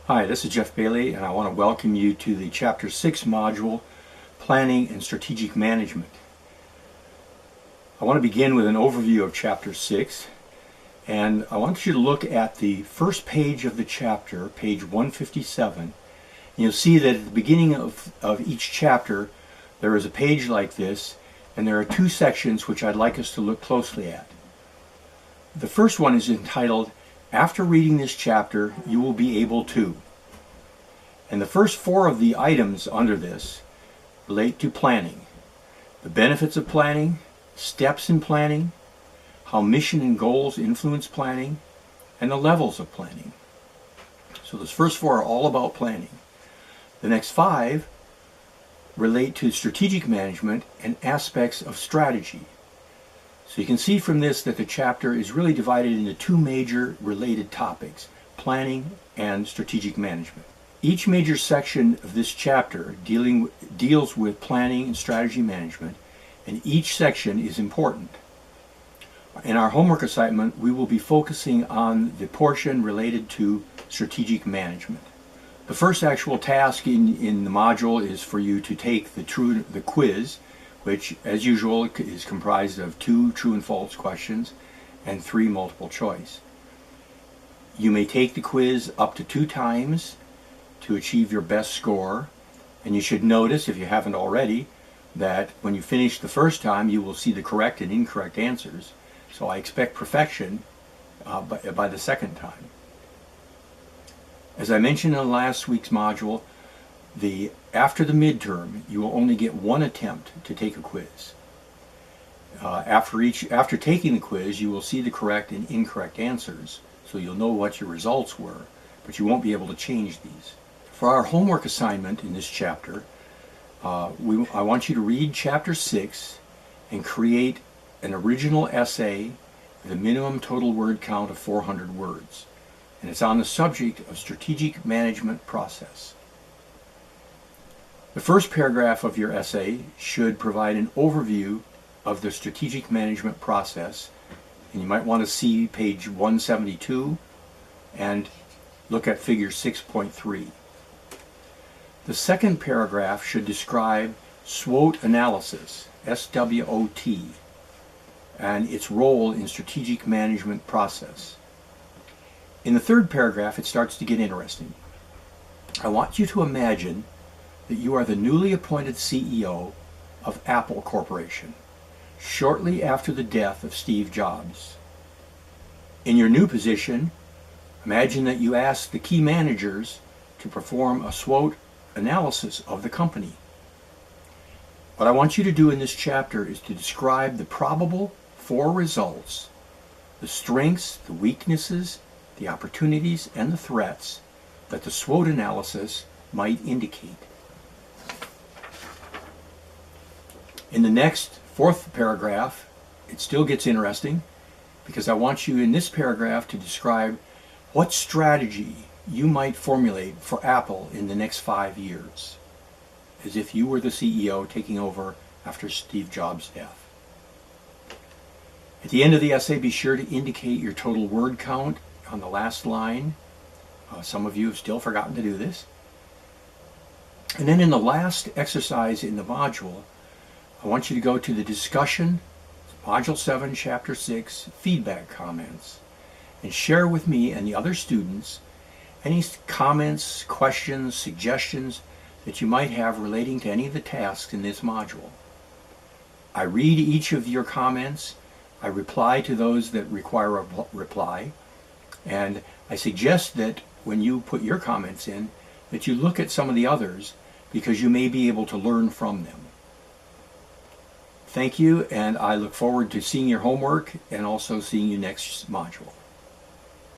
Hi, this is Jeff Bailey, and I want to welcome you to the Chapter 6 module, Planning and Strategic Management. I want to begin with an overview of Chapter 6, and I want you to look at the first page of the chapter, page 157. And you'll see that at the beginning of each chapter, there is a page like this, and there are two sections which I'd like us to look closely at. The first one is entitled, After reading this chapter, you will be able to. And the first four of the items under this relate to planning. The benefits of planning, steps in planning, how mission and goals influence planning, and the levels of planning. So those first four are all about planning. The next five relate to strategic management and aspects of strategy. So you can see from this that the chapter is really divided into two major related topics, planning and strategic management. Each major section of this chapter deals with planning and strategy management, and each section is important. In our homework assignment, we will be focusing on the portion related to strategic management. The first actual task in the module is for you to take the quiz, which, as usual, is comprised of 2 true and false questions and 3 multiple choice. You may take the quiz up to 2 times to achieve your best score, and you should notice, if you haven't already, that when you finish the first time you will see the correct and incorrect answers. So I expect perfection by the second time. As I mentioned in last week's module, after the midterm you will only get 1 attempt to take a quiz. After taking the quiz you will see the correct and incorrect answers, so you'll know what your results were, but you won't be able to change these. For our homework assignment in this chapter, I want you to read Chapter 6 and create an original essay with a minimum total word count of 400 words. And it's on the subject of strategic management process. The first paragraph of your essay should provide an overview of the strategic management process, and you might want to see page 172 and look at figure 6.3. The second paragraph should describe SWOT analysis, SWOT, and its role in strategic management process. In the third paragraph, it starts to get interesting. I want you to imagine that you are the newly appointed CEO of Apple Corporation, shortly after the death of Steve Jobs. In your new position, imagine that you ask the key managers to perform a SWOT analysis of the company. What I want you to do in this chapter is to describe the probable 4 results, the strengths, the weaknesses, the opportunities, and the threats that the SWOT analysis might indicate. In the next 4th paragraph, it still gets interesting, because I want you in this paragraph to describe what strategy you might formulate for Apple in the next 5 years, as if you were the CEO taking over after Steve Jobs' death. At the end of the essay, be sure to indicate your total word count on the last line. Some of you have still forgotten to do this. And then in the last exercise in the module, I want you to go to the discussion, Module 7, Chapter 6, feedback comments, and share with me and the other students any comments, questions, suggestions that you might have relating to any of the tasks in this module. I read each of your comments, I reply to those that require a reply, and I suggest that when you put your comments in, that you look at some of the others, because you may be able to learn from them. Thank you, and I look forward to seeing your homework and also seeing you next module.